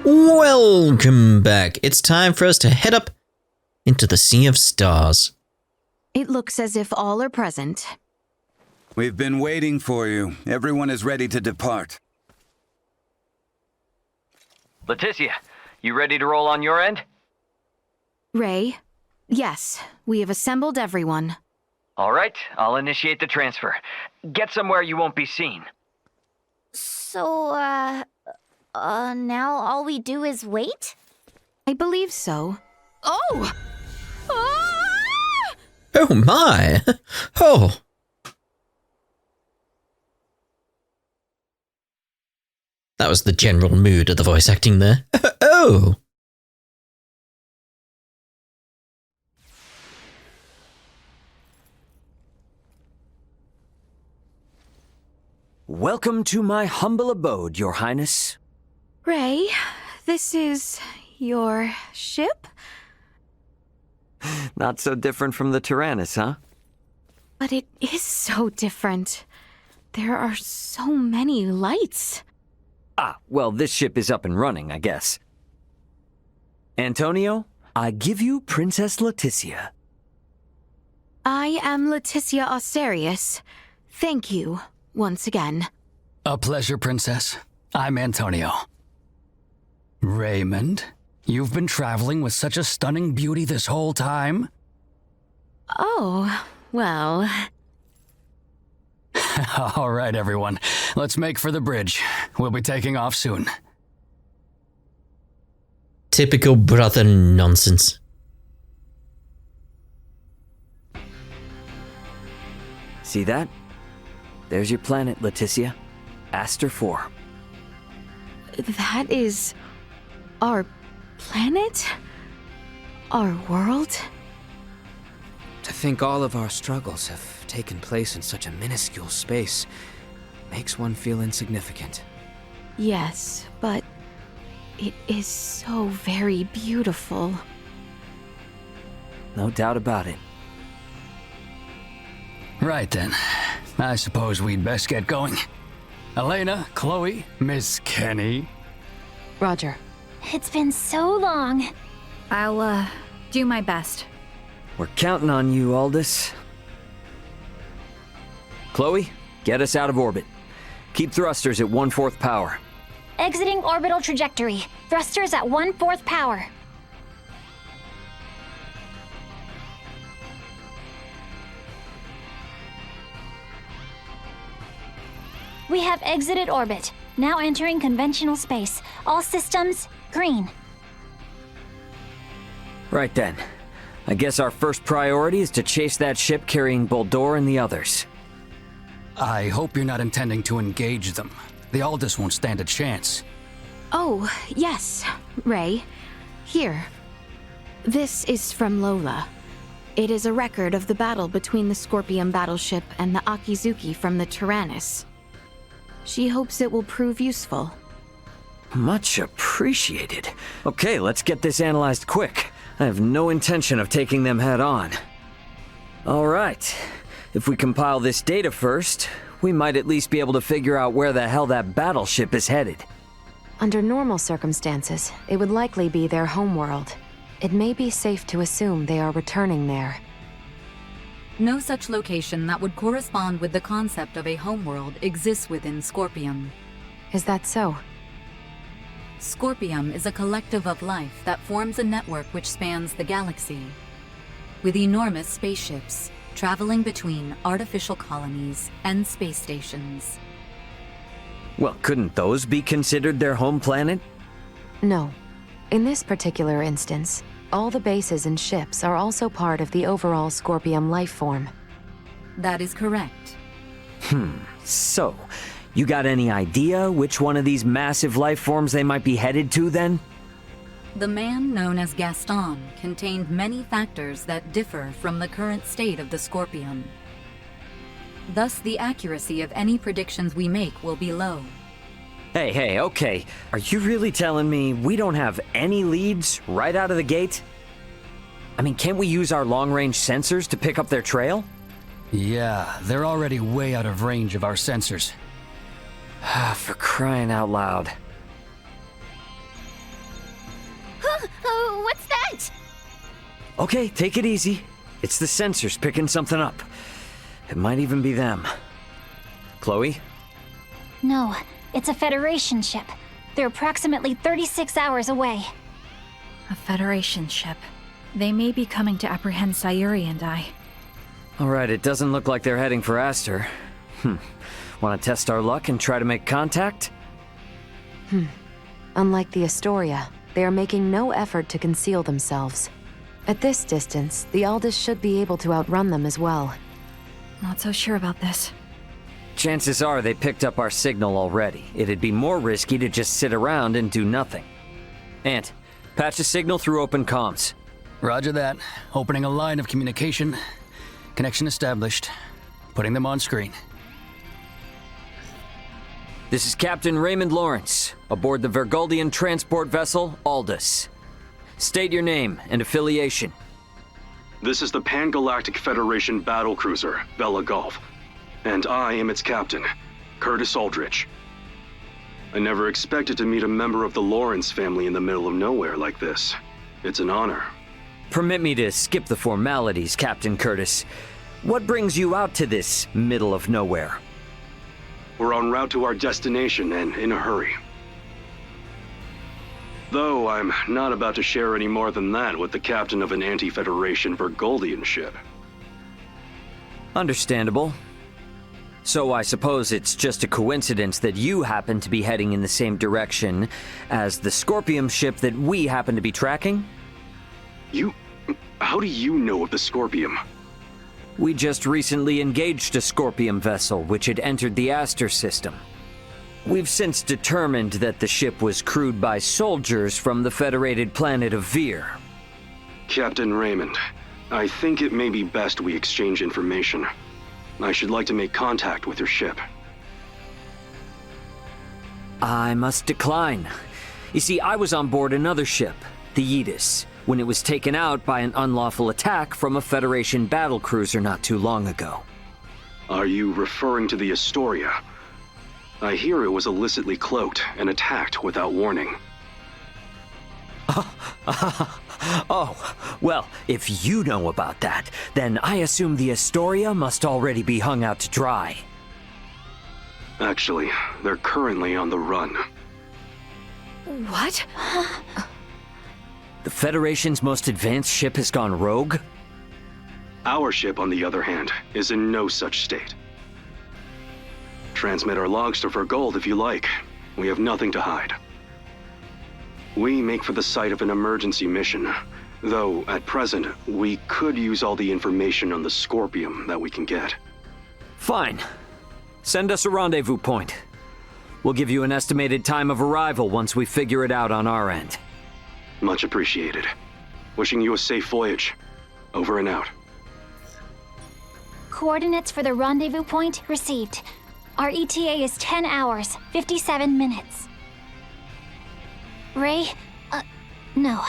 Welcome back. It's time for us to head up into the Sea of Stars. It looks as if all are present. We've been waiting for you. Everyone is ready to depart. Laeticia, you ready to roll on your end? Ray? Yes, we have assembled everyone. All right, I'll initiate the transfer. Get somewhere you won't be seen. So, now all we do is wait? I believe so. Oh! Ah! Oh my! Oh! That was the general mood of the voice acting there. Oh! Welcome to my humble abode, Your Highness. Ray, this is your ship? Not so different from the Tyrannus, huh? But it is so different. There are so many lights. Ah, well, this ship is up and running, I guess. Antonio, I give you Princess Laeticia. I am Laeticia Osterius. Thank you, once again. A pleasure, Princess. I'm Antonio. Raymond, you've been traveling with such a stunning beauty this whole time? Oh, well... All right, everyone. Let's make for the bridge. We'll be taking off soon. Typical brother nonsense. See that? There's your planet, Laeticia. Aster 4. That is... our planet? Our world? To think all of our struggles have taken place in such a minuscule space makes one feel insignificant. Yes, but it is so very beautiful. No doubt about it. Right then. I suppose we'd best get going. Elena, Chloe, Miss Kenny. Roger. It's been so long. I'll, do my best. We're counting on you, Aldous. Chloe, get us out of orbit. Keep thrusters at 1/4 power. Exiting orbital trajectory. Thrusters at 1/4 power. We have exited orbit. Now entering conventional space. All systems, green. Right then. I guess our first priority is to chase that ship carrying Boldor and the others. I hope you're not intending to engage them. The Aldous won't stand a chance. Oh, yes, Ray. Here. This is from Lola. It is a record of the battle between the Scorpion battleship and the Akizuki from the Tyrannus. She hopes it will prove useful. Much appreciated. Okay, let's get this analyzed quick. I have no intention of taking them head on. All right. If we compile this data first, we might at least be able to figure out where the hell that battleship is headed. Under normal circumstances, it would likely be their homeworld. It may be safe to assume they are returning there. No such location that would correspond with the concept of a homeworld exists within Scorpium. Is that so? Scorpium is a collective of life that forms a network which spans the galaxy, with enormous spaceships traveling between artificial colonies and space stations. Well, couldn't those be considered their home planet? No. In this particular instance, all the bases and ships are also part of the overall Scorpium life form. That is correct. So, you got any idea which one of these massive life forms they might be headed to then? The man known as Gaston contained many factors that differ from the current state of the Scorpion. Thus, the accuracy of any predictions we make will be low. Hey, okay. Are you really telling me we don't have any leads right out of the gate? I mean, can't we use our long-range sensors to pick up their trail? Yeah, they're already way out of range of our sensors. For crying out loud. What's that? Okay, take it easy. It's the sensors picking something up. It might even be them. Chloe? No, it's a Federation ship. They're approximately 36 hours away. A Federation ship. They may be coming to apprehend Sayuri and I. Alright, it doesn't look like they're heading for Aster. Want to test our luck and try to make contact? Unlike the Astoria, they are making no effort to conceal themselves. At this distance, the Aldous should be able to outrun them as well. Not so sure about this. Chances are they picked up our signal already. It'd be more risky to just sit around and do nothing. Ant, patch a signal through open comms. Roger that. Opening a line of communication. Connection established. Putting them on screen. This is Captain Raymond Lawrence, aboard the Verguldian transport vessel Aldous. State your name and affiliation. This is the Pangalactic Federation battlecruiser, Bella Gulf, and I am its captain, Curtis Aldrich. I never expected to meet a member of the Lawrence family in the middle of nowhere like this. It's an honor. Permit me to skip the formalities, Captain Curtis. What brings you out to this middle of nowhere? We're en route to our destination and in a hurry. Though I'm not about to share any more than that with the captain of an anti-Federation Verguldian ship. Understandable. So I suppose it's just a coincidence that you happen to be heading in the same direction as the Scorpium ship that we happen to be tracking? How do you know of the Scorpium? We just recently engaged a Scorpium vessel which had entered the Aster system. We've since determined that the ship was crewed by soldiers from the federated planet of Vir. Captain Raymond, I think it may be best we exchange information. I should like to make contact with your ship. I must decline. You see, I was on board another ship, the Aegis, when it was taken out by an unlawful attack from a Federation battlecruiser not too long ago. Are you referring to the Astoria? I hear it was illicitly cloaked and attacked without warning. Oh, well, if you know about that, then I assume the Astoria must already be hung out to dry. Actually, they're currently on the run. What? The Federation's most advanced ship has gone rogue? Our ship, on the other hand, is in no such state. Transmit our logs to Vergold if you like. We have nothing to hide. We make for the site of an emergency mission, though at present, we could use all the information on the Scorpium that we can get. Fine. Send us a rendezvous point. We'll give you an estimated time of arrival once we figure it out on our end. Much appreciated. Wishing you a safe voyage. Over and out. Coordinates for the rendezvous point received. Our ETA is 10 hours, 57 minutes. Ray? No.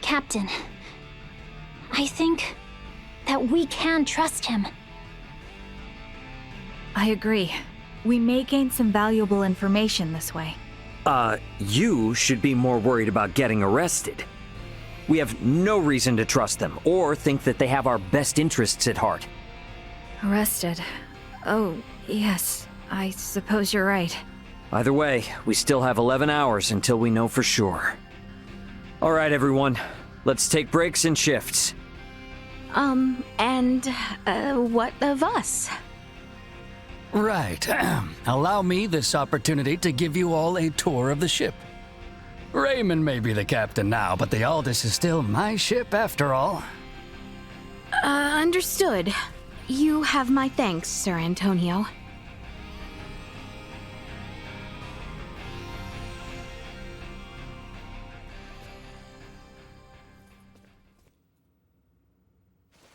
Captain. I think that we can trust him. I agree. We may gain some valuable information this way. You should be more worried about getting arrested. We have no reason to trust them, or think that they have our best interests at heart. Arrested? Oh, yes. I suppose you're right. Either way, we still have 11 hours until we know for sure. All right, everyone. Let's take breaks and shifts. What of us? Right. Allow me this opportunity to give you all a tour of the ship. Raymond may be the captain now, but the Aldous is still my ship after all. Understood. You have my thanks, Sir Antonio.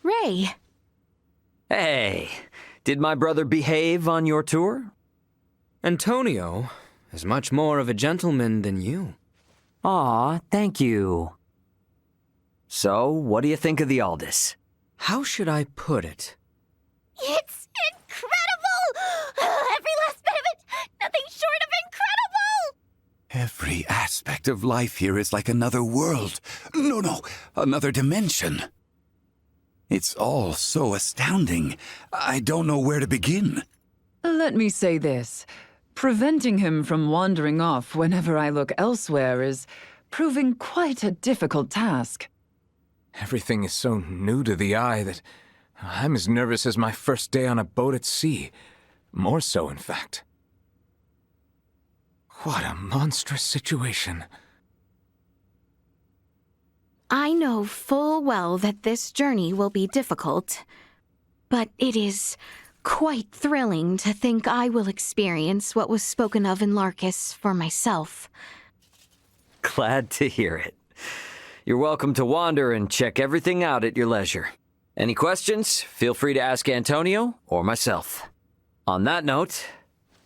Ray. Hey, did my brother behave on your tour? Antonio is much more of a gentleman than you. Aw, thank you. So, what do you think of the Aldous? How should I put it? It's incredible! Every last bit of it! Nothing short of incredible! Every aspect of life here is like another world. No, another dimension. It's all so astounding. I don't know where to begin. Let me say this. Preventing him from wandering off whenever I look elsewhere is proving quite a difficult task. Everything is so new to the eye that I'm as nervous as my first day on a boat at sea. More so, in fact. What a monstrous situation. I know full well that this journey will be difficult, but it is quite thrilling to think I will experience what was spoken of in Larkus for myself. Glad to hear it. You're welcome to wander and check everything out at your leisure. Any questions? Feel free to ask Antonio or myself. On that note,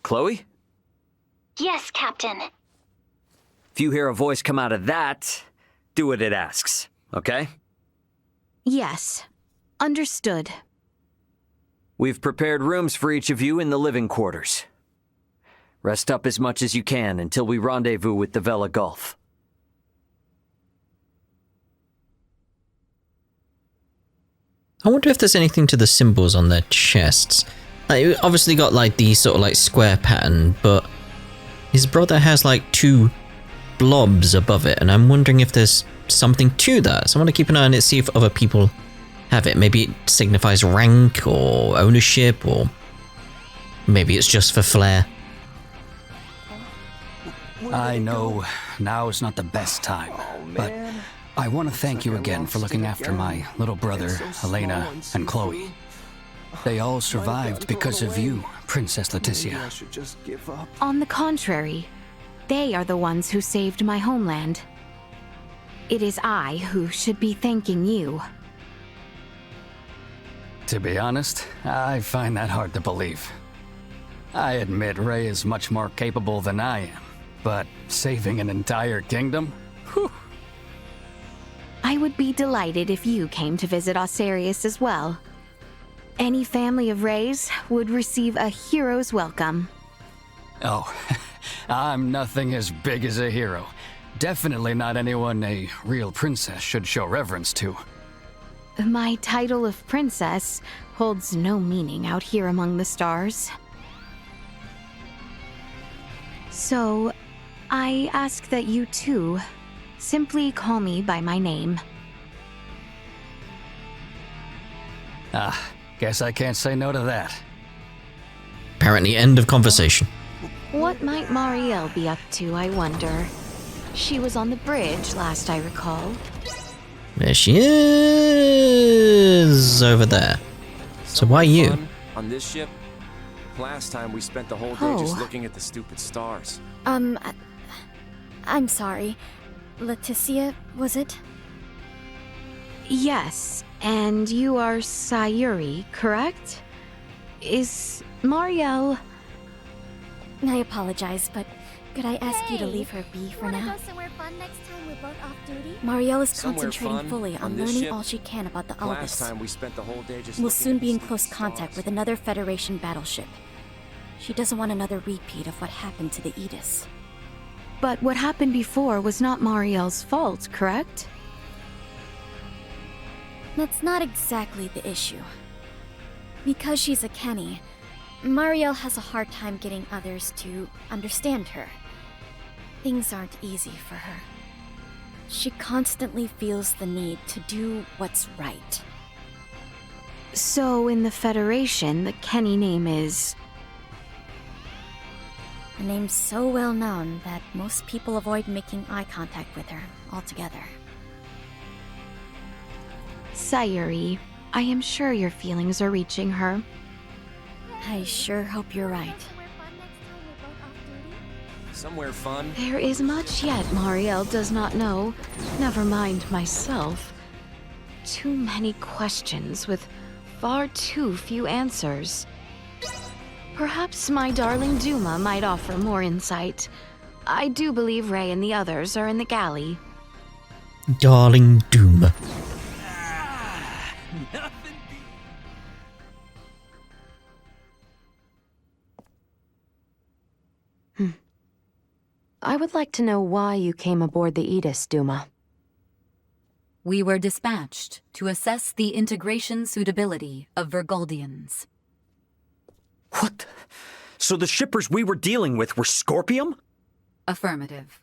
Chloe? Yes, Captain. If you hear a voice come out of that, do what it asks, okay? Yes, understood. We've prepared rooms for each of you in the living quarters. Rest up as much as you can until we rendezvous with the Vela Gulf. I wonder if there's anything to the symbols on their chests. It obviously got like the sort of like square pattern, but his brother has like two blobs above it, and I'm wondering if there's something to that. So I want to keep an eye on it, see if other people have it. Maybe it signifies rank or ownership, or maybe it's just for flair. I know now is not the best time, but I want to thank you again for looking after my little brother, Helena, and Chloe. They all survived because of you, Princess Laeticia. On the contrary, they are the ones who saved my homeland. It is I who should be thanking you. To be honest, I find that hard to believe. I admit Ray is much more capable than I am, but saving an entire kingdom? Whew. I would be delighted if you came to visit Osarius as well. Any family of Rays would receive a hero's welcome. Oh, I'm nothing as big as a hero. Definitely not anyone a real princess should show reverence to. My title of princess holds no meaning out here among the stars. So, I ask that you too simply call me by my name. Guess I can't say no to that. Apparently, end of conversation. What might Marielle be up to, I wonder? She was on the bridge, last I recall. There she is, over there. So why you? On this ship, last time we spent the whole day just looking at the stupid stars. I'm sorry. Laeticia, was it? Yes, and you are Sayuri, correct? Is Marielle... I apologize, but could I ask you to leave her be for now? Go somewhere fun next time we're both off duty? Marielle is concentrating fully on learning all she can about the Last Albus. time we spent the whole day just We'll looking soon at be the in stupid close contact stars. with another Federation battleship. She doesn't want another repeat of what happened to the Aegis. But what happened before was not Marielle's fault, correct? That's not exactly the issue. Because she's a Kenny, Marielle has a hard time getting others to understand her. Things aren't easy for her. She constantly feels the need to do what's right. So in the Federation, the Kenny name is... Her name's so well known that most people avoid making eye contact with her altogether. Sayuri, I am sure your feelings are reaching her. I sure hope you're right. Somewhere fun? There is much yet Marielle does not know, never mind myself. Too many questions with far too few answers. Perhaps my darling Duma might offer more insight. I do believe Ray and the others are in the galley. Darling Duma. I would like to know why you came aboard the Aegis, Duma. We were dispatched to assess the integration suitability of Vergoldians. What? So the shippers we were dealing with were Scorpium? Affirmative.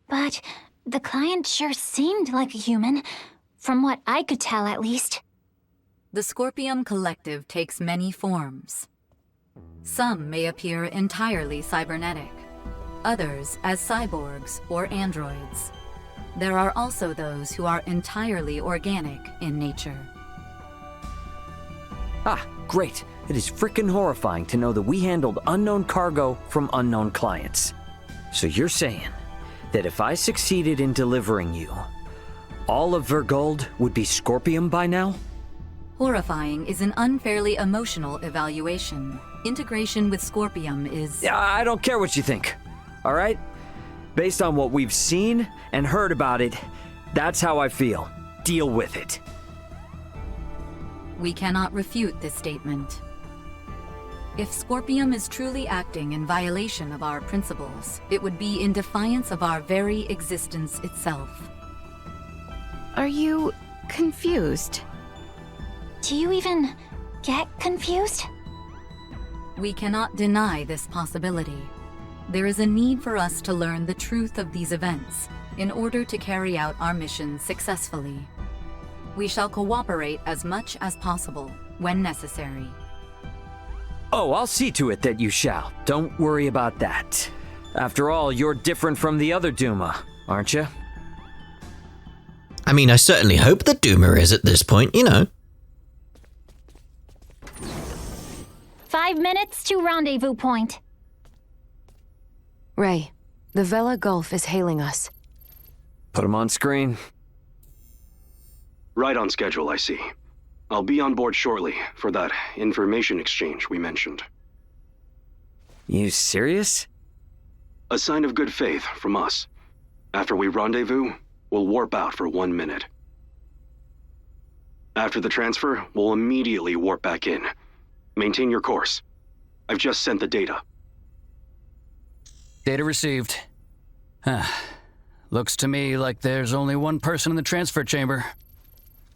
But the client sure seemed like a human, from what I could tell at least. The Scorpium Collective takes many forms. Some may appear entirely cybernetic, others as cyborgs or androids. There are also those who are entirely organic in nature. Ah, great. It is frickin' horrifying to know that we handled unknown cargo from unknown clients. So you're saying that if I succeeded in delivering you, all of Vergold would be Scorpium by now? Horrifying is an unfairly emotional evaluation. Integration with Scorpium is... I don't care what you think, all right? Based on what we've seen and heard about it, that's how I feel. Deal with it. We cannot refute this statement. If Scorpium is truly acting in violation of our principles, it would be in defiance of our very existence itself. Are you confused? Do you even get confused? We cannot deny this possibility. There is a need for us to learn the truth of these events in order to carry out our mission successfully. We shall cooperate as much as possible when necessary. Oh, I'll see to it that you shall. Don't worry about that. After all, you're different from the other Duma, aren't you? I mean, I certainly hope that Duma is at this point, you know. 5 minutes to rendezvous point. Ray, the Vela Gulf is hailing us. Put him on screen. Right on schedule, I see. I'll be on board shortly for that information exchange we mentioned. You serious? A sign of good faith from us. After we rendezvous, we'll warp out for 1 minute. After the transfer, we'll immediately warp back in. Maintain your course. I've just sent the data. Data received. Looks to me like there's only one person in the transfer chamber.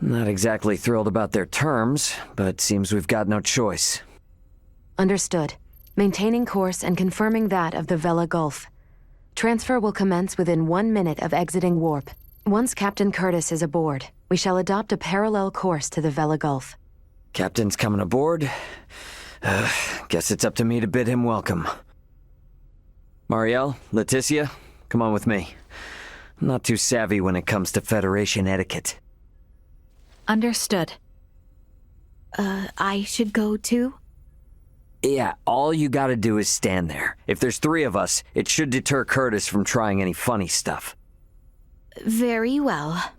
Not exactly thrilled about their terms, but seems we've got no choice. Understood. Maintaining course and confirming that of the Vela Gulf. Transfer will commence within 1 minute of exiting warp. Once Captain Curtis is aboard, we shall adopt a parallel course to the Vela Gulf. Captain's coming aboard. Guess it's up to me to bid him welcome. Marielle, Laeticia, come on with me. I'm not too savvy when it comes to Federation etiquette. Understood. I should go too? Yeah, all you gotta do is stand there. If there's 3 of us, it should deter Curtis from trying any funny stuff. Very well.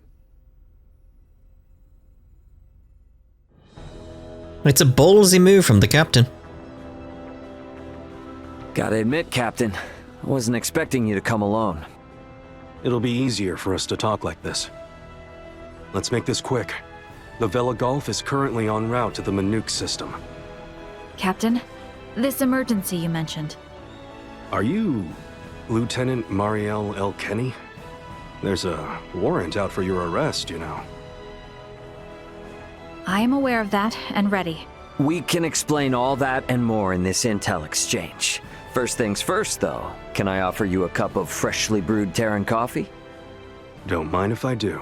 It's a ballsy move from the captain. Gotta admit, Captain, I wasn't expecting you to come alone. It'll be easier for us to talk like this. Let's make this quick. The Vela Gulf is currently en route to the Menook System. Captain, this emergency you mentioned. Are you Lieutenant Marielle L. Kenny? There's a warrant out for your arrest, you know. I am aware of that and ready. We can explain all that and more in this intel exchange. First things first, though. Can I offer you a cup of freshly brewed Terran coffee? Don't mind if I do.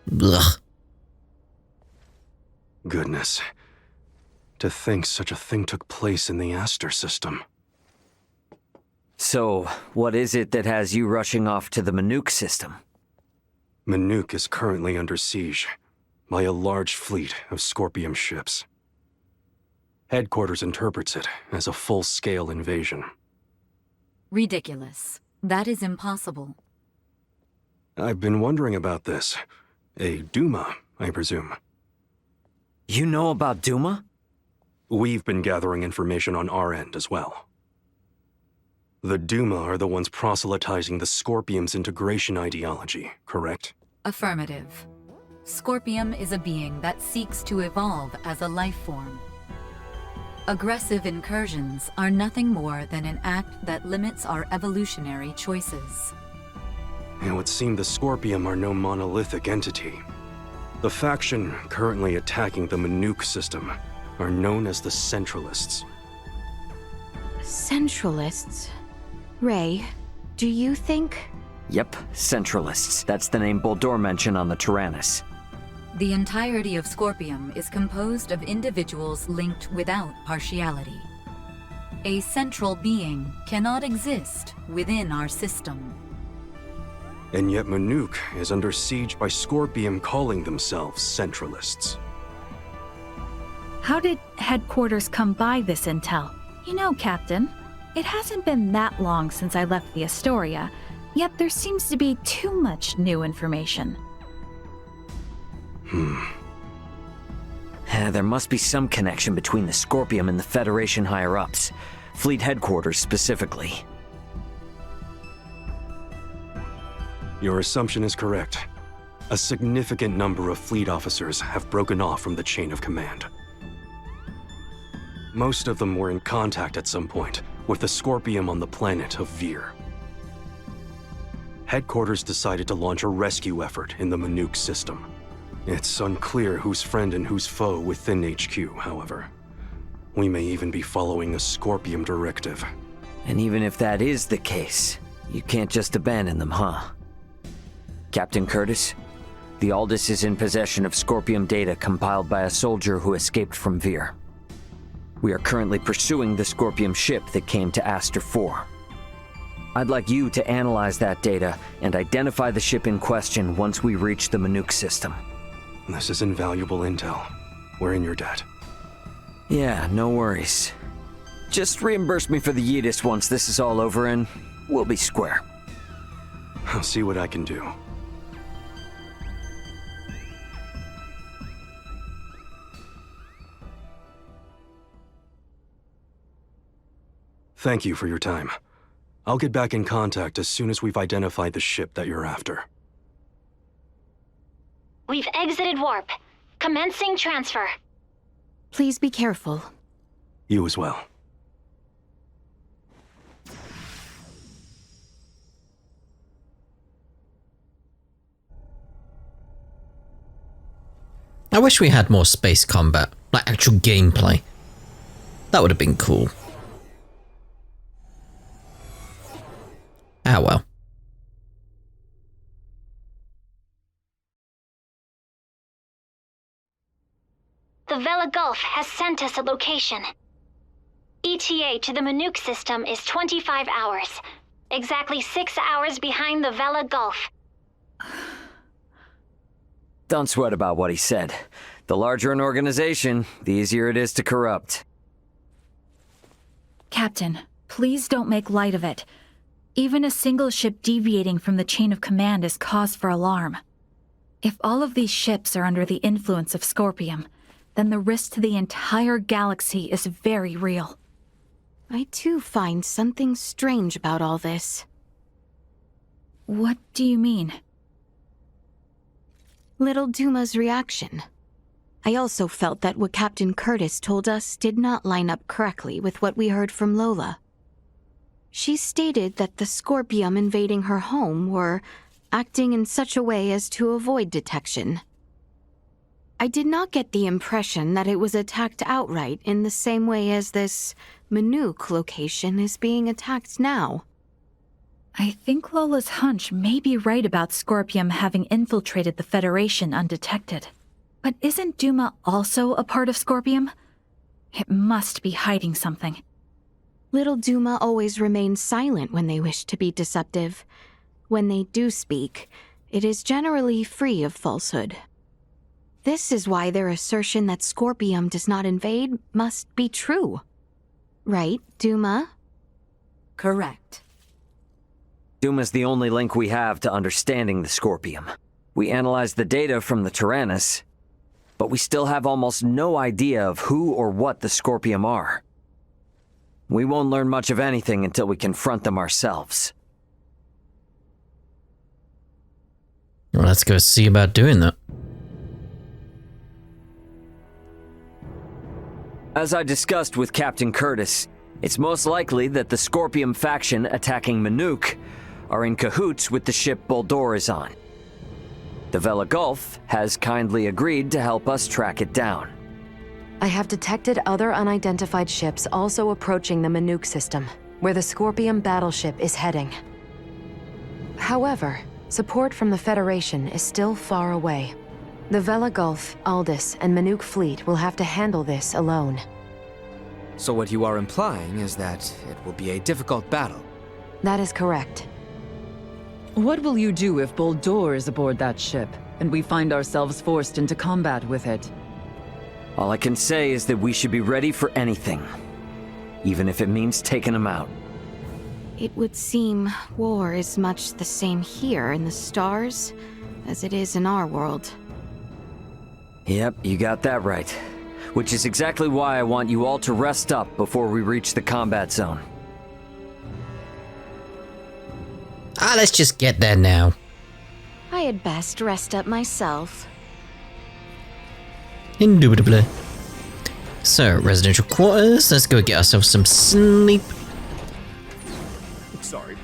Blech. Goodness. To think such a thing took place in the Aster system. So, what is it that has you rushing off to the Menook system? Menook is currently under siege by a large fleet of Scorpium ships. Headquarters interprets it as a full-scale invasion. Ridiculous. That is impossible. I've been wondering about this. A Duma, I presume. You know about Duma? We've been gathering information on our end as well. The Duma are the ones proselytizing the Scorpium's integration ideology, correct? Affirmative. Scorpium is a being that seeks to evolve as a life form. Aggressive incursions are nothing more than an act that limits our evolutionary choices. It would seem the Scorpium are no monolithic entity. The faction currently attacking the Menook System are known as the Centralists. Centralists? Ray, do you think... Yep, Centralists. That's the name Boldor mentioned on the Tyrannus. The entirety of Scorpium is composed of individuals linked without partiality. A central being cannot exist within our system. And yet Menook is under siege by Scorpium calling themselves Centralists. How did headquarters come by this intel? You know, Captain, it hasn't been that long since I left the Astoria, yet there seems to be too much new information. There must be some connection between the Scorpium and the Federation higher-ups. Fleet headquarters specifically. Your assumption is correct. A significant number of fleet officers have broken off from the chain of command. Most of them were in contact at some point with the Scorpium on the planet of Vir. Headquarters decided to launch a rescue effort in the Menook System. It's unclear who's friend and who's foe within HQ, however. We may even be following a Scorpium directive. And even if that is the case, you can't just abandon them, huh? Captain Curtis, the Aldous is in possession of Scorpium data compiled by a soldier who escaped from Vir. We are currently pursuing the Scorpium ship that came to Aster 4. I'd like you to analyze that data and identify the ship in question once we reach the Menook System. This is invaluable intel. We're in your debt. Yeah, no worries. Just reimburse me for the Yeetus once this is all over and we'll be square. I'll see what I can do. Thank you for your time. I'll get back in contact as soon as we've identified the ship that you're after. We've exited warp. Commencing transfer. Please be careful. You as well. I wish we had more space combat, like actual gameplay. That would have been cool. Ah well. The Vela Gulf has sent us a location. ETA to the Menook System is 25 hours. Exactly 6 hours behind the Vela Gulf. Don't sweat about what he said. The larger an organization, the easier it is to corrupt. Captain, please don't make light of it. Even a single ship deviating from the chain of command is cause for alarm. If all of these ships are under the influence of Scorpium, then the risk to the entire galaxy is very real. I too find something strange about all this. What do you mean? Little Duma's reaction. I also felt that what Captain Curtis told us did not line up correctly with what we heard from Lola. She stated that the Scorpium invading her home were acting in such a way as to avoid detection. I did not get the impression that it was attacked outright in the same way as this Menook location is being attacked now. I think Lola's hunch may be right about Scorpium having infiltrated the Federation undetected. But isn't Duma also a part of Scorpium? It must be hiding something. Little Duma always remains silent when they wish to be deceptive. When they do speak, it is generally free of falsehood. This is why their assertion that Scorpium does not invade must be true. Right, Duma? Correct. Duma's the only link we have to understanding the Scorpium. We analyzed the data from the Tyrannus, but we still have almost no idea of who or what the Scorpium are. We won't learn much of anything until we confront them ourselves. Well, let's go see about doing that. As I discussed with Captain Curtis, it's most likely that the Scorpium faction attacking Menook are in cahoots with the ship Boldor is on. The Vela Gulf has kindly agreed to help us track it down. I have detected other unidentified ships also approaching the Menook System, where the Scorpium battleship is heading. However, support from the Federation is still far away. The Vela Gulf, Aldous, and Menook fleet will have to handle this alone. So what you are implying is that it will be a difficult battle. That is correct. What will you do if Boldor is aboard that ship, and we find ourselves forced into combat with it? All I can say is that we should be ready for anything, even if it means taking them out. It would seem war is much the same here in the stars as it is in our world. Yep, you got that right. Which is exactly why I want you all to rest up before we reach the combat zone. Let's just get there now. I had best rest up myself. Indubitably. So, residential quarters, let's go get ourselves some sleep. Sorry.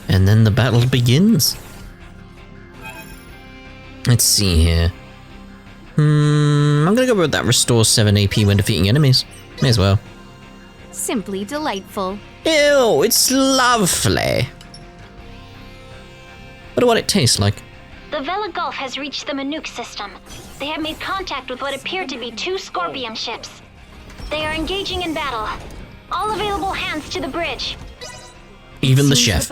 And then the battle begins. Let's see here. I'm gonna go with that restores 7 AP when defeating enemies. May as well. Simply delightful. Ew, it's lovely. What do it taste like? The Vela Gulf has reached the Menook System. They have made contact with what appear to be 2 Scorpium ships. They are engaging in battle. All available hands to the bridge. Even the chef.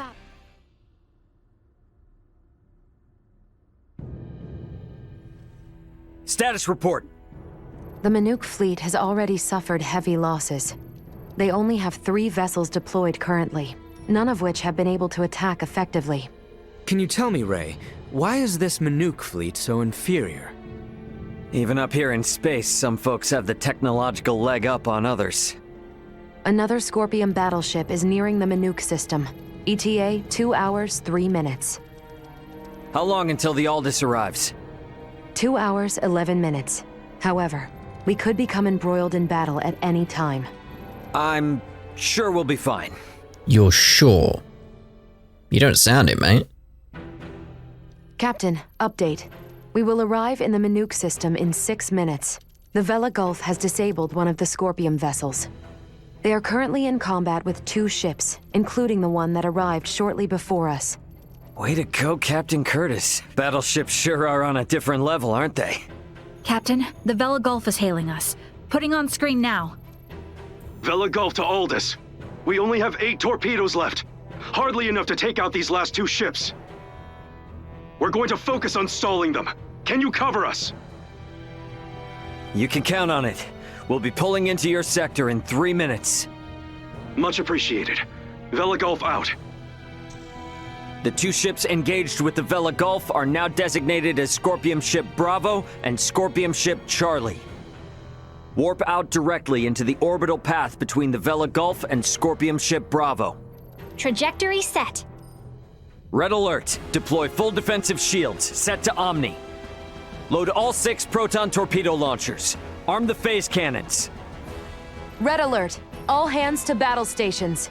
Status report. The Menook fleet has already suffered heavy losses. They only have 3 vessels deployed currently, none of which have been able to attack effectively. Can you tell me, Ray, why is this Menook fleet so inferior? Even up here in space, some folks have the technological leg up on others. Another Scorpium battleship is nearing the Menook System. ETA 2 hours, 3 minutes. How long until the Aldous arrives? 2 hours, 11 minutes. However, we could become embroiled in battle at any time. I'm sure we'll be fine. You're sure? You don't sound it, mate. Captain, update. We will arrive in the Menook System in 6 minutes. The Vela Gulf has disabled one of the Scorpium vessels. They are currently in combat with 2 ships, including the one that arrived shortly before us. Way to go, Captain Curtis. Battleships sure are on a different level, aren't they? Captain, the Vela Gulf is hailing us. Putting on screen now. Vela Gulf to Aldous. We only have 8 torpedoes left. Hardly enough to take out these last 2 ships. We're going to focus on stalling them. Can you cover us? You can count on it. We'll be pulling into your sector in 3 minutes. Much appreciated. Vela Gulf out. The 2 ships engaged with the Vela Gulf are now designated as Scorpium Ship Bravo and Scorpium Ship Charlie. Warp out directly into the orbital path between the Vela Gulf and Scorpium Ship Bravo. Trajectory set. Red alert. Deploy full defensive shields. Set to Omni. Load all 6 proton torpedo launchers. Arm the phase cannons. Red alert. All hands to battle stations.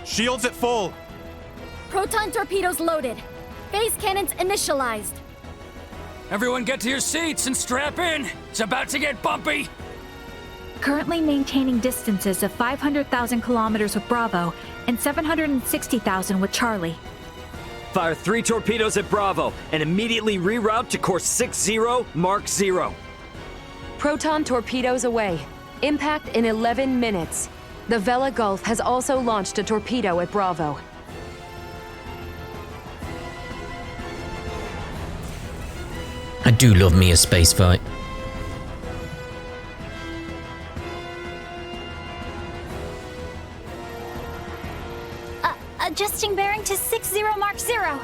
Shields at full. Proton torpedoes loaded. Phase cannons initialized. Everyone get to your seats and strap in. It's about to get bumpy. Currently maintaining distances of 500,000 kilometers with Bravo and 760,000 with Charlie. Fire 3 torpedoes at Bravo and immediately reroute to course 60 Mark 0. Proton torpedoes away. Impact in 11 minutes. The Vela Gulf has also launched a torpedo at Bravo. I do love me a space fight. Adjusting bearing to 60 Mark 0.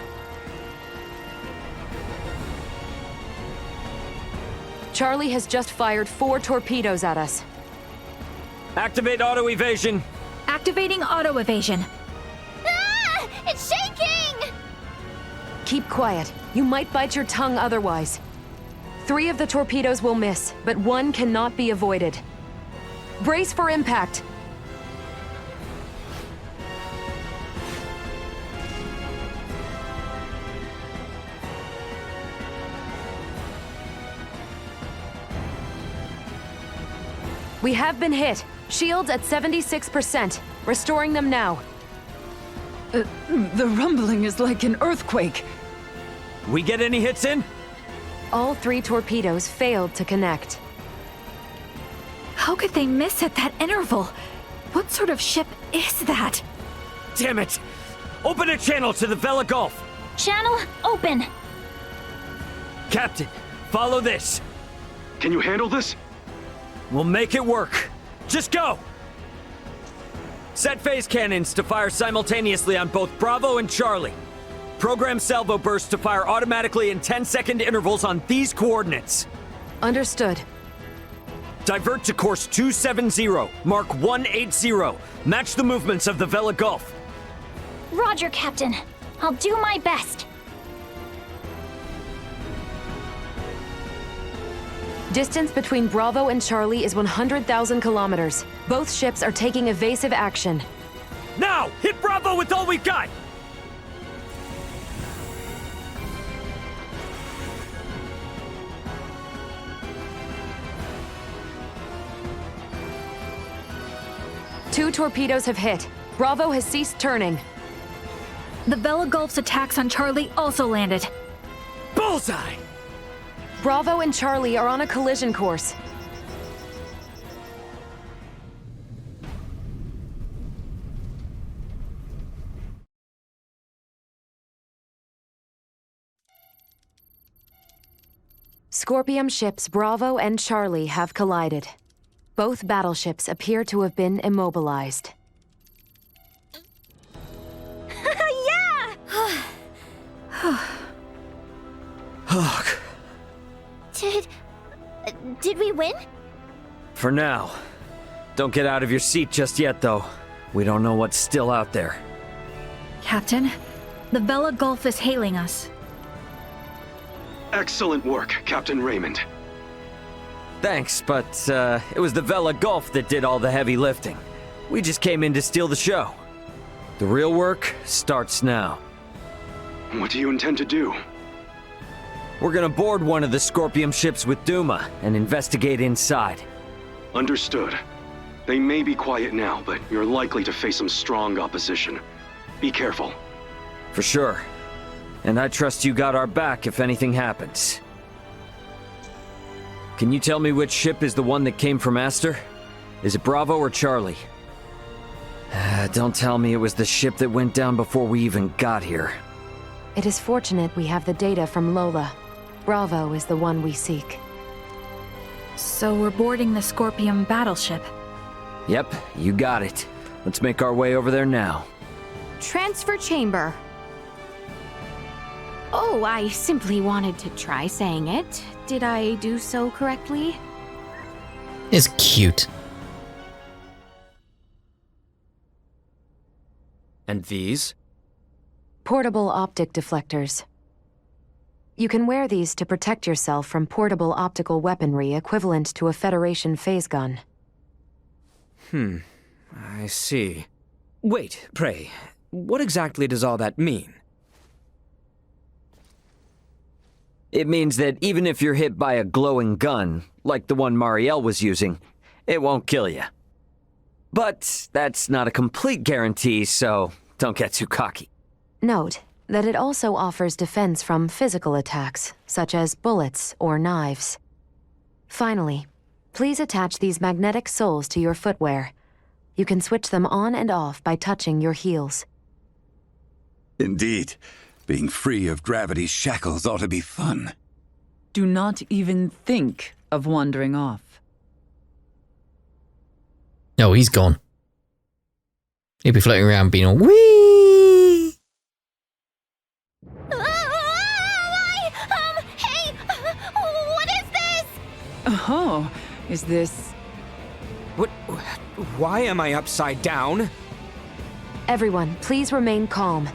Charlie has just fired 4 torpedoes at us. Activate auto evasion. Activating auto evasion. Ah! It's shaking! Keep quiet. You might bite your tongue otherwise. 3 of the torpedoes will miss, but 1 cannot be avoided. Brace for impact. We have been hit. Shields at 76%. Restoring them now. The rumbling is like an earthquake. We get any hits in? All 3 torpedoes failed to connect. How could they miss at that interval? What sort of ship is that? Damn it! Open a channel to the Vela Gulf! Channel open! Captain, follow this! Can you handle this? We'll make it work. Just go! Set phase cannons to fire simultaneously on both Bravo and Charlie. Program salvo bursts to fire automatically in 10-second intervals on these coordinates. Understood. Divert to course 270, mark 180. Match the movements of the Vela Gulf. Roger, Captain. I'll do my best. Distance between Bravo and Charlie is 100,000 kilometers. Both ships are taking evasive action. Now! Hit Bravo with all we've got! Two torpedoes have hit. Bravo has ceased turning. The Vela Gulf's attacks on Charlie also landed. Bullseye! Bravo and Charlie are on a collision course. Scorpium ships Bravo and Charlie have collided. Both battleships appear to have been immobilized. Yeah! Ugh. Did we win? For now. Don't get out of your seat just yet, though. We don't know what's still out there. Captain, the Vela Gulf is hailing us. Excellent work, Captain Raymond. Thanks, but it was the Vela Gulf that did all the heavy lifting. We just came in to steal the show. The real work starts now. What do you intend to do? We're gonna board one of the Scorpium ships with Duma and investigate inside. Understood. They may be quiet now, but you're likely to face some strong opposition. Be careful. For sure. And I trust you got our back if anything happens. Can you tell me which ship is the one that came from Aster? Is it Bravo or Charlie? Don't tell me it was the ship that went down before we even got here. It is fortunate we have the data from Lola. Bravo is the one we seek. So we're boarding the Scorpium battleship. Yep, you got it. Let's make our way over there now. Transfer chamber. Oh, I simply wanted to try saying it. Did I do so correctly? It's cute. And these? Portable optic deflectors. You can wear these to protect yourself from portable optical weaponry equivalent to a Federation phase gun. I see. Wait, pray, what exactly does all that mean? It means that even if you're hit by a glowing gun, like the one Marielle was using, it won't kill you. But that's not a complete guarantee, so don't get too cocky. Note that it also offers defense from physical attacks, such as bullets or knives. Finally, please attach these magnetic soles to your footwear. You can switch them on and off by touching your heels. Indeed. Being free of gravity's shackles ought to be fun. Do not even think of wandering off. No, he's gone. He'll be floating around being all wee. Hey, what is this? Oh, is this... What? Why am I upside down? Everyone, please remain calm.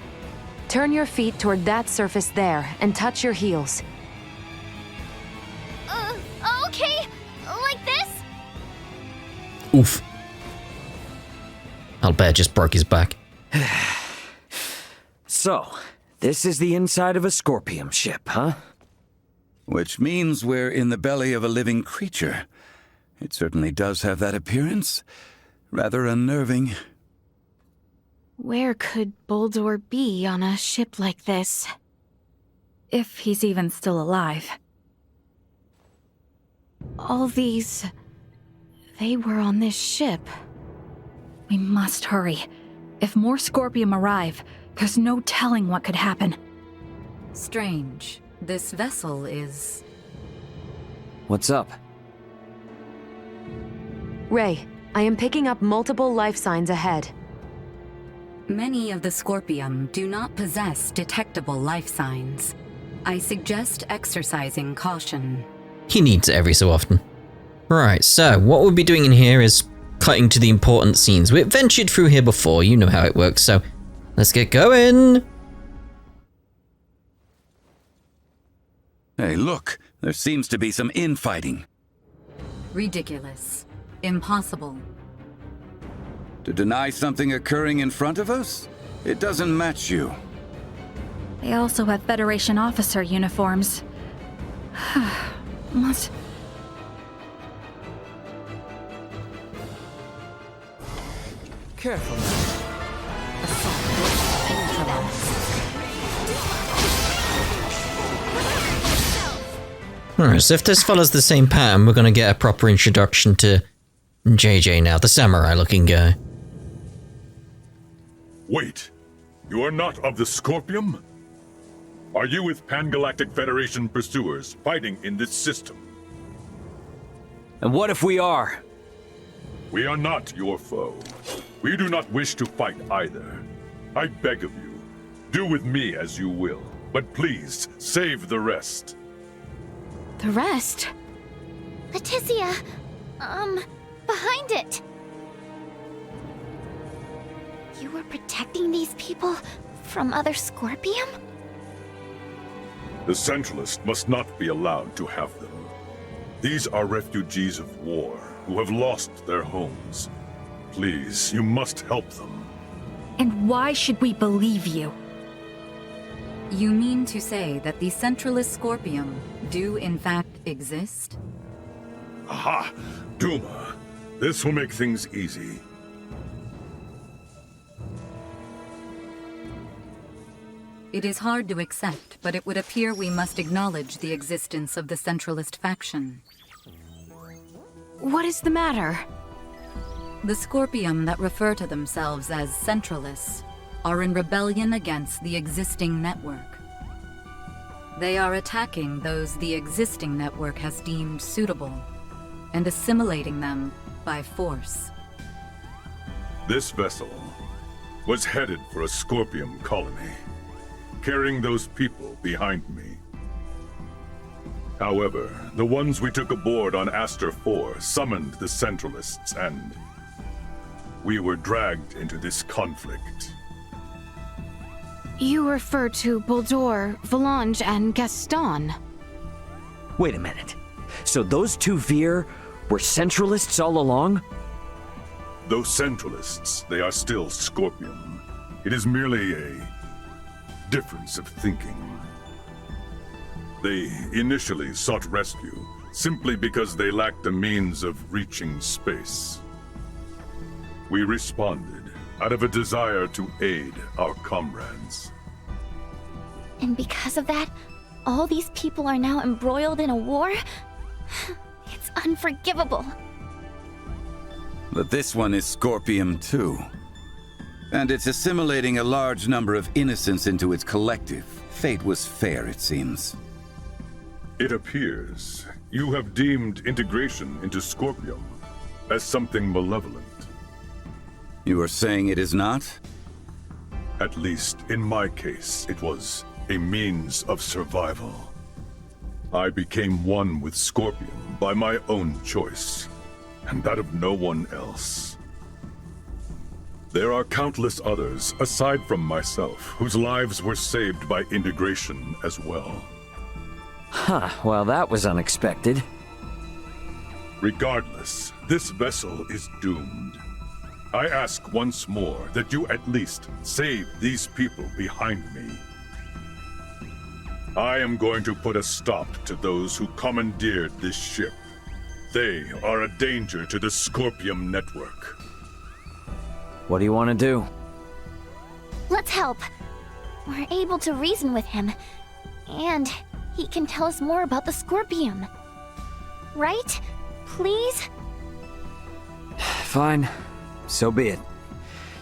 Turn your feet toward that surface there and touch your heels. Okay, like this? Oof. Albert just broke his back. So, this is the inside of a Scorpium ship, huh? Which means we're in the belly of a living creature. It certainly does have that appearance. Rather unnerving. Where could Boldor be on a ship like this? If he's even still alive. All these... they were on this ship. We must hurry. If more Scorpium arrive, there's no telling what could happen. Strange. This vessel is... What's up? Ray, I am picking up multiple life signs ahead. Many of the Scorpium do not possess detectable life signs. I suggest exercising caution. He needs it every so often. Right, so what we'll be doing in here is cutting to the important scenes. We've ventured through here before, you know how it works, so let's get going. Hey, look, there seems to be some infighting. Ridiculous. Impossible. To deny something occurring in front of us? It doesn't match you. They also have Federation officer uniforms. Must... Careful. Alright, so if this follows the same pattern, we're going to get a proper introduction to JJ now, the samurai-looking guy. Wait, you are not of the Scorpium? Are you with Pangalactic Federation pursuers fighting in this system? And what if we are? We are not your foe. We do not wish to fight either. I beg of you, do with me as you will, but please save the rest. The rest? Laeticia, behind it. You were protecting these people from other Scorpium? The Centralists must not be allowed to have them. These are refugees of war who have lost their homes. Please, you must help them. And why should we believe you? You mean to say that the Centralist Scorpium do in fact exist? Aha! Duma! This will make things easy. It is hard to accept, but it would appear we must acknowledge the existence of the Centralist faction. What is the matter? The Scorpium that refer to themselves as Centralists are in rebellion against the existing network. They are attacking those the existing network has deemed suitable and assimilating them by force. This vessel was headed for a Scorpium colony, carrying those people behind me. However, the ones we took aboard on Aster 4 summoned the Centralists, and we were dragged into this conflict. You refer to Boldor, Volange, and Gaston. Wait a minute. So those two Veer were Centralists all along? Those Centralists, they are still Scorpium. It is merely a difference of thinking. They initially sought rescue simply because they lacked the means of reaching space. We responded out of a desire to aid our comrades. And because of that, all these people are now embroiled in a war? It's unforgivable. But this one is Scorpium too. And it's assimilating a large number of innocents into its collective. Fate was fair, it seems. It appears you have deemed integration into Scorpium as something malevolent. You are saying it is not? At least in my case, it was a means of survival. I became one with Scorpium by my own choice, and that of no one else. There are countless others, aside from myself, whose lives were saved by integration as well. Huh, well that was unexpected. Regardless, this vessel is doomed. I ask once more that you at least save these people behind me. I am going to put a stop to those who commandeered this ship. They are a danger to the Scorpium network. What do you want to do? Let's help. We're able to reason with him. And he can tell us more about the Scorpium. Right? Please? Fine. So be it.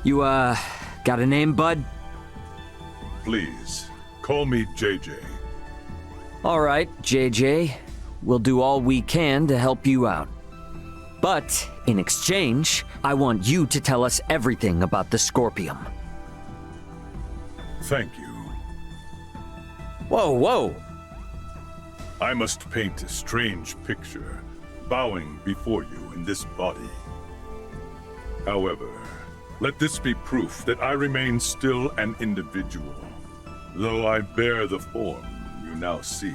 You, got a name, bud? Please, call me JJ. All right, JJ. We'll do all we can to help you out. But, in exchange, I want you to tell us everything about the Scorpium. Thank you. Whoa, whoa! I must paint a strange picture, bowing before you in this body. However, let this be proof that I remain still an individual, though I bear the form you now see.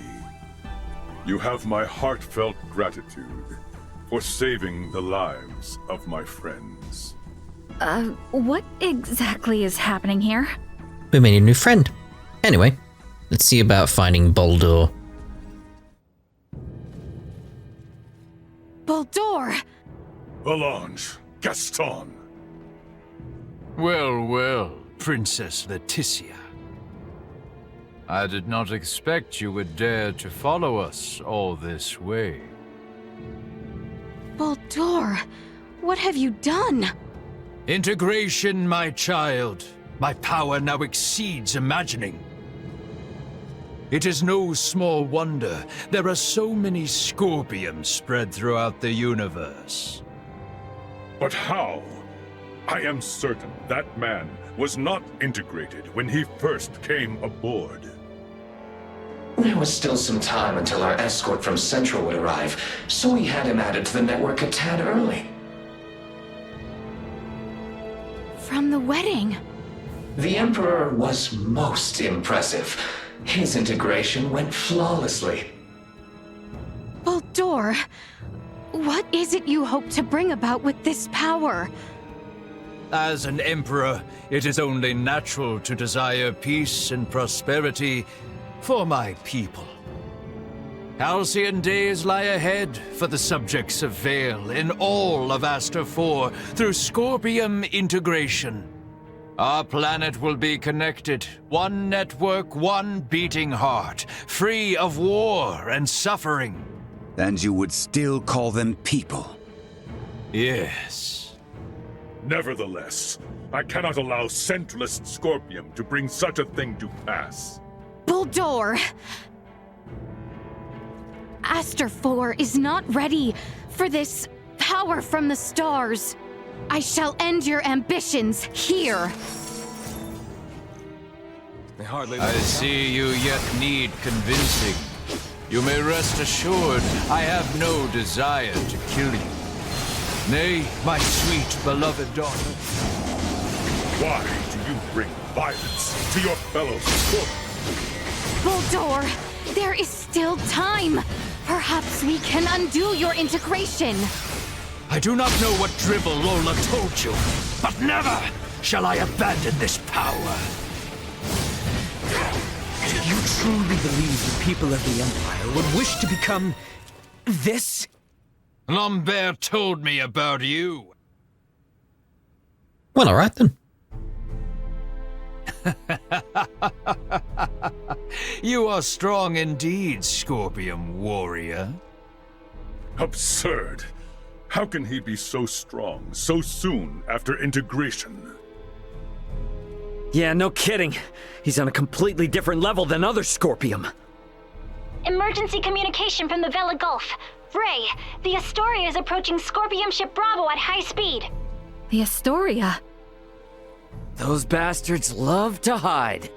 You have my heartfelt gratitude for saving the lives of my friends. What exactly is happening here? We made a new friend. Anyway, let's see about finding Baldur. Baldur! Allonge, Gaston. Well, well, Princess Laeticia. I did not expect you would dare to follow us all this way. Baldur, what have you done? Integration, my child. My power now exceeds imagining. It is no small wonder there are so many Scorpiums spread throughout the universe. But how? I am certain that man was not integrated when he first came aboard. There was still some time until our escort from Central would arrive, so we had him added to the network a tad early. From the wedding. The Emperor was most impressive. His integration went flawlessly. Baldur, what is it you hope to bring about with this power? As an Emperor, it is only natural to desire peace and prosperity for my people. Halcyon days lie ahead for the subjects of Vale in all of Aster 4 through Scorpium integration. Our planet will be connected, one network, one beating heart, free of war and suffering. And you would still call them people? Yes. Nevertheless, I cannot allow Centralist Scorpium to bring such a thing to pass. Baldur! Aster 4 is not ready for this power from the stars. I shall end your ambitions here. I see you yet need convincing. You may rest assured I have no desire to kill you. Nay, my sweet beloved daughter. Why do you bring violence to your fellow Scorpions? Baldur, there is still time. Perhaps we can undo your integration. I do not know what drivel Lola told you, but never shall I abandon this power. Do you truly believe the people of the Empire would wish to become this? Lambert told me about you. Well, alright then. You are strong indeed, Scorpium warrior. Absurd. How can he be so strong so soon after integration? Yeah, no kidding. He's on a completely different level than other Scorpium. Emergency communication from the Vela Gulf. Ray, the Astoria is approaching Scorpium ship Bravo at high speed. The Astoria? Those bastards love to hide.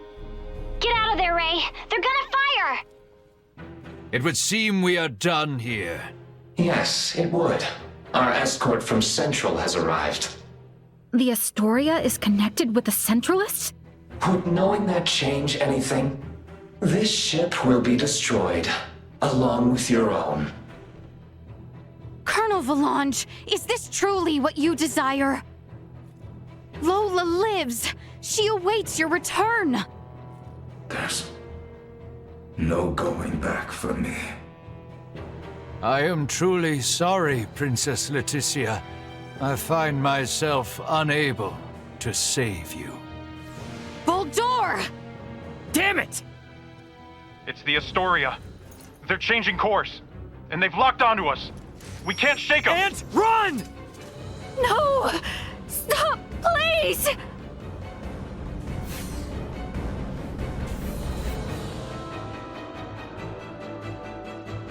Get out of there, Ray. They're gonna fire! It would seem we are done here. Yes, it would. Our escort from Central has arrived. The Astoria is connected with the Centralists? Would knowing that change anything? This ship will be destroyed, along with your own. Colonel Valange, is this truly what you desire? Lola lives! She awaits your return! There's no going back for me. I am truly sorry, Princess Laeticia. I find myself unable to save you. Boldor! Damn it! It's the Astoria. They're changing course, and they've locked onto us. We can't shake them. And run! No! Stop, please!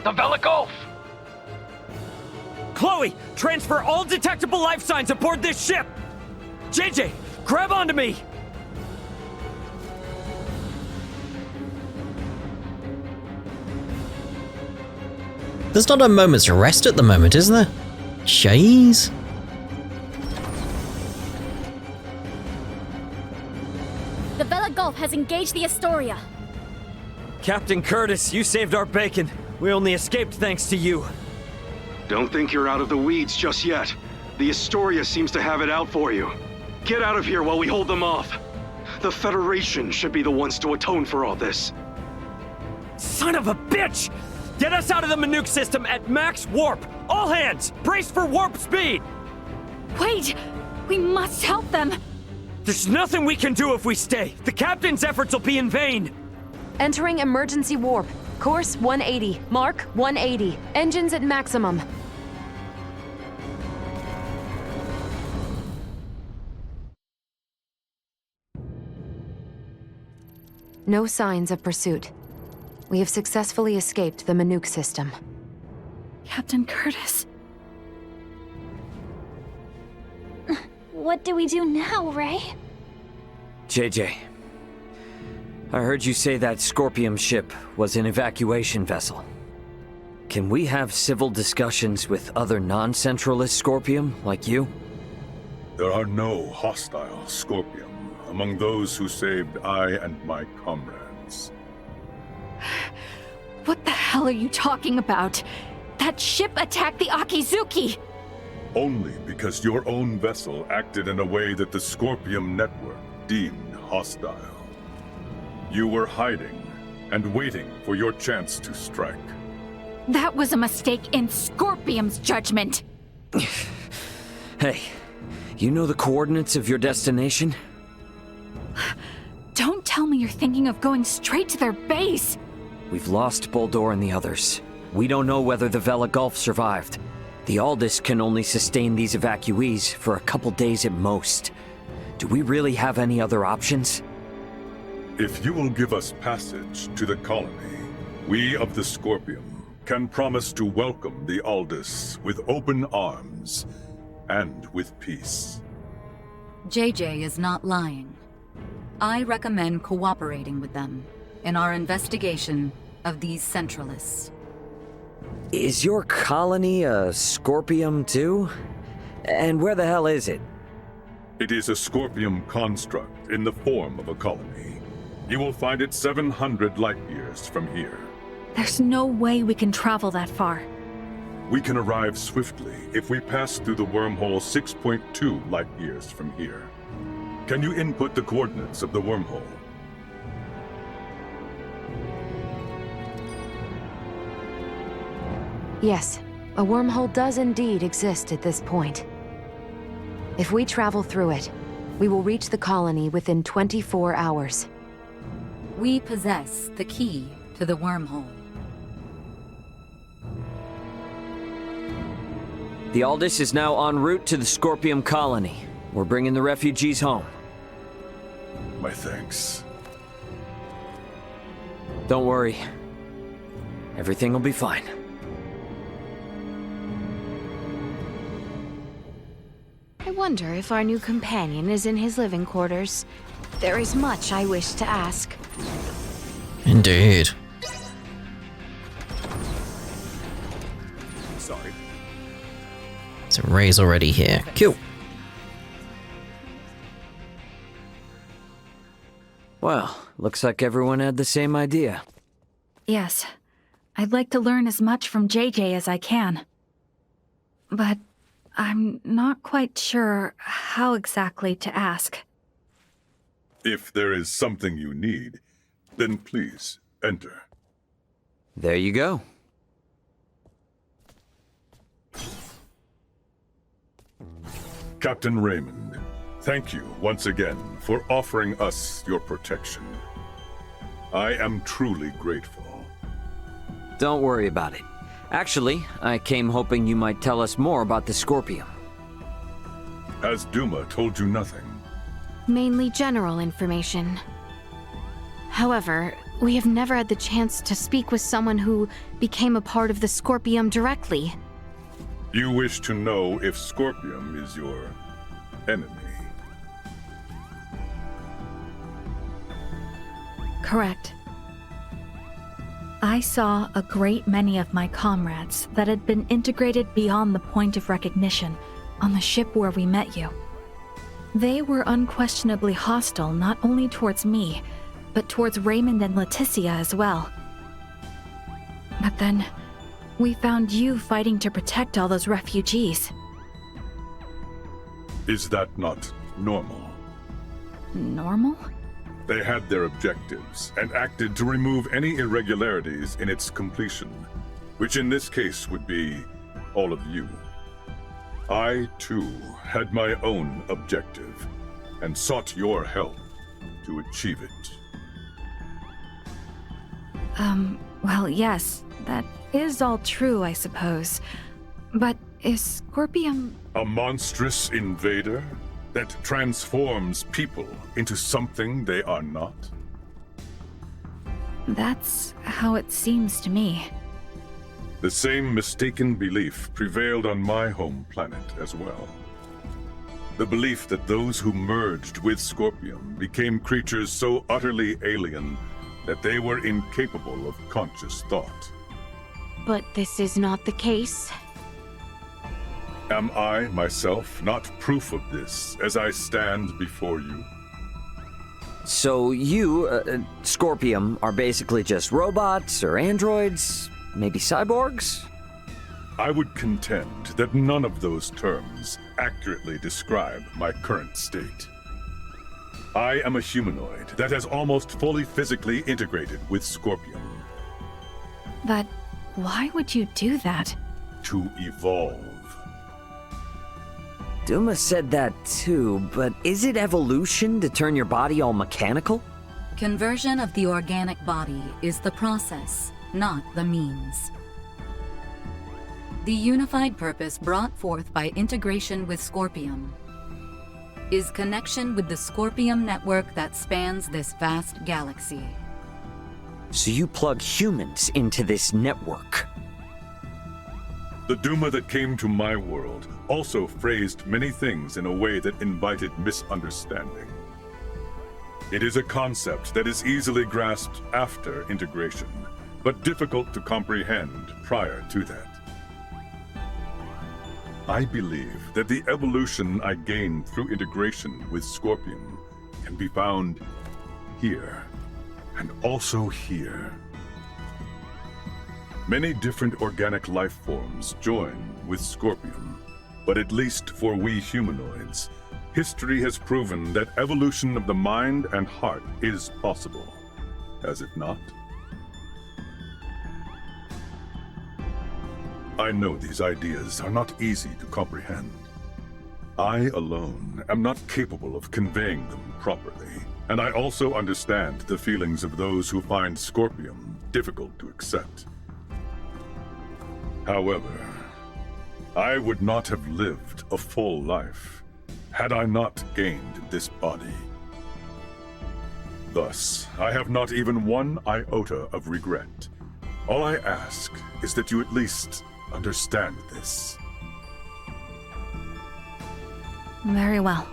The Vela Gulf! Chloe, transfer all detectable life signs aboard this ship! JJ, grab onto me! There's not a moment's rest at the moment, is there? Jeez. The Vela Gulf has engaged the Astoria. Captain Curtis, you saved our bacon. We only escaped thanks to you. Don't think you're out of the weeds just yet. The Astoria seems to have it out for you. Get out of here while we hold them off. The Federation should be the ones to atone for all this. Son of a bitch! Get us out of the Menook System at max warp! All hands, brace for warp speed! Wait! We must help them! There's nothing we can do if we stay. The captain's efforts will be in vain. Entering emergency warp. Course 180. Mark 180. Engines at maximum. No signs of pursuit. We have successfully escaped the Menook System. Captain Curtis. What do we do now, Ray? JJ, I heard you say that Scorpium ship was an evacuation vessel. Can we have civil discussions with other non-Centralist Scorpium like you? There are no hostile Scorpium among those who saved I and my comrades. What the hell are you talking about? That ship attacked the Akizuki! Only because your own vessel acted in a way that the Scorpium network deemed hostile. You were hiding and waiting for your chance to strike. That was a mistake in Scorpium's judgment! Hey, you know the coordinates of your destination? Don't tell me you're thinking of going straight to their base! We've lost Boldor and the others. We don't know whether the Vela Gulf survived. The Aldous can only sustain these evacuees for a couple days at most. Do we really have any other options? If you will give us passage to the colony, we of the Scorpium can promise to welcome the Aldous with open arms and with peace. JJ is not lying. I recommend cooperating with them in our investigation of these Centralists. Is your colony a Scorpium too? And where the hell is it? It is a Scorpium construct in the form of a colony. You will find it 700 light years from here. There's no way we can travel that far. We can arrive swiftly if we pass through the wormhole 6.2 light years from here. Can you input the coordinates of the wormhole? Yes, a wormhole does indeed exist at this point. If we travel through it, we will reach the colony within 24 hours. We possess the key to the wormhole. The Aldous is now en route to the Scorpium colony. We're bringing the refugees home. My thanks. Don't worry. Everything will be fine. I wonder if our new companion is in his living quarters. There is much I wish to ask. Indeed. Sorry. So Ray's already here. Cool. Well, looks like everyone had the same idea. Yes. I'd like to learn as much from JJ as I can. but I'm not quite sure how exactly to ask. If there is something you need, then please enter. There you go. Captain Raymond, thank you once again for offering us your protection. I am truly grateful. Don't worry about it. Actually, I came hoping you might tell us more about the Scorpium. Has Duma told you nothing? Mainly general information. However, we have never had the chance to speak with someone who became a part of the Scorpium directly. You wish to know if Scorpium is your enemy? Correct. I saw a great many of my comrades that had been integrated beyond the point of recognition on the ship where we met you. They were unquestionably hostile not only towards me, but towards Raymond and Laeticia as well. But then, we found you fighting to protect all those refugees. Is that not normal? Normal? They had their objectives and acted to remove any irregularities in its completion, which in this case would be all of you. I, too, had my own objective and sought your help to achieve it. Well, yes, that is all true, I suppose. But is Scorpium... A monstrous invader that transforms people into something they are not? That's how it seems to me. The same mistaken belief prevailed on my home planet as well. The belief that those who merged with Scorpium became creatures so utterly alien that they were incapable of conscious thought. But this is not the case. Am I, myself, not proof of this as I stand before you? So you, Scorpium, are basically just robots or androids? Maybe cyborgs? I would contend that none of those terms accurately describe my current state. I am a humanoid that has almost fully physically integrated with Scorpium. But why would you do that? To evolve. Duma said that too, but is it evolution to turn your body all mechanical? Conversion of the organic body is the process, not the means. The unified purpose brought forth by integration with Scorpium is connection with the Scorpium network that spans this vast galaxy. So you plug humans into this network? The Duma that came to my world also phrased many things in a way that invited misunderstanding. It is a concept that is easily grasped after integration, but difficult to comprehend prior to that. I believe that the evolution I gained through integration with Scorpium can be found here, and also here. Many different organic life forms join with Scorpium, but at least for we humanoids, history has proven that evolution of the mind and heart is possible, has it not? I know these ideas are not easy to comprehend. I alone am not capable of conveying them properly, and I also understand the feelings of those who find Scorpium difficult to accept. However, I would not have lived a full life had I not gained this body. Thus, I have not even one iota of regret. All I ask is that you at least understand this. Very well.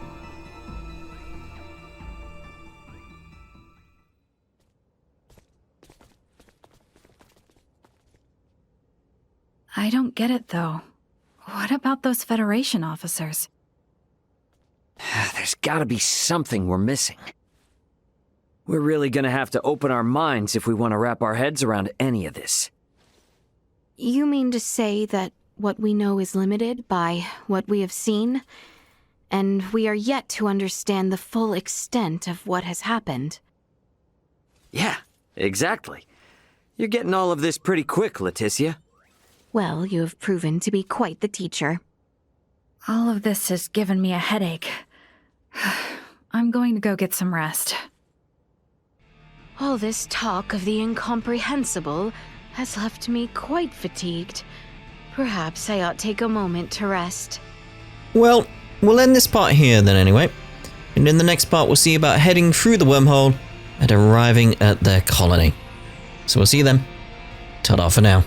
I don't get it, though. What about those Federation officers? There's gotta be something we're missing. We're really gonna have to open our minds if we want to wrap our heads around any of this. You mean to say that what we know is limited by what we have seen, and we are yet to understand the full extent of what has happened. Yeah, exactly. You're getting all of this pretty quick, Laeticia. Well, you have proven to be quite the teacher. All of this has given me a headache. I'm going to go get some rest. All this talk of the incomprehensible has left me quite fatigued. Perhaps I ought take a moment to rest. Well, we'll end this part here then anyway. And in the next part we'll see about heading through the wormhole and arriving at their colony. So we'll see you then. Ta-da for now.